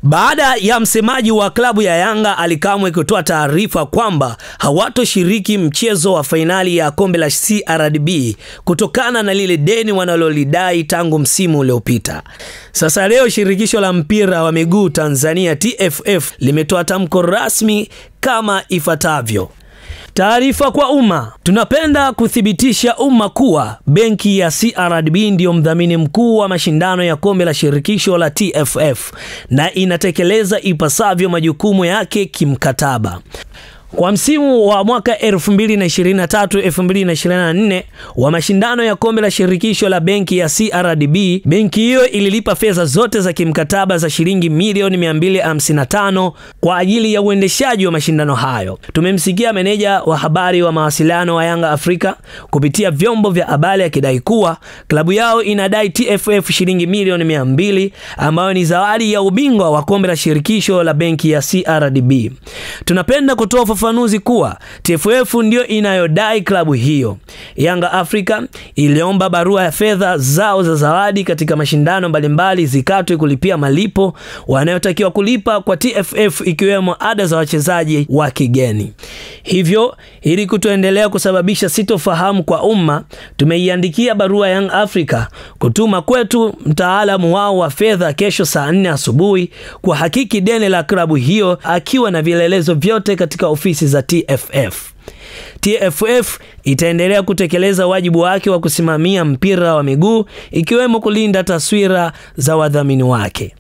Baada ya msemaji wa klabu ya Yanga Ally Kamwe kutoa taarifa kwamba hawatoshiriki mchezo wa fainali ya kombe la CRDB kutokana na lile deni wanalolidai tangu msimu uliopita. Sasa leo shirikisho la mpira wa miguu Tanzania TFF limetoa tamko rasmi kama ifuatavyo. Taarifa kwa umma. Tunapenda kuthibitisha umma kuwa benki ya CRDB ndio mdhamini mkuu wa mashindano ya kombe la shirikisho la TFF na inatekeleza ipasavyo majukumu yake kimkataba. Kwa msimu wa mwaka 2023-2024 wa mashindano ya kombe la shirikisho la benki ya CRDB, benki hiyo ililipa fedha zote za kimkataba za shilingi milioni 255 kwa ajili ya uendeshaji wa mashindano hayo. Tumemsikia meneja wa habari wa mawasiliano wa Yanga Afrika kupitia vyombo vya habari akidai kuwa klabu yao inadai TFF shilingi milioni 200 ambayo ni zawadi ya ubingwa wa kombe la shirikisho la benki ya CRDB. Tunapenda kutoa ufafanuzi kuwa TFF ndio inayodai klabu hiyo. Yanga Afrika iliomba barua ya fedha zao za zawadi katika mashindano mbalimbali zikatwe kulipia malipo wanayotakiwa kulipa kwa TFF ikiwemo ada za wachezaji wa kigeni. Hivyo ili kutoendelea kusababisha sitofahamu kwa umma, tumeiandikia barua Yanga Afrika kutuma kwetu mtaalamu wao wa fedha kesho saa 4 asubuhi kwa hakiki deni la klabu hiyo akiwa na vielelezo vyote katika ofisi za TFF. TFF itaendelea kutekeleza wajibu wake wa kusimamia mpira wa miguu ikiwemo kulinda taswira za wadhamini wake.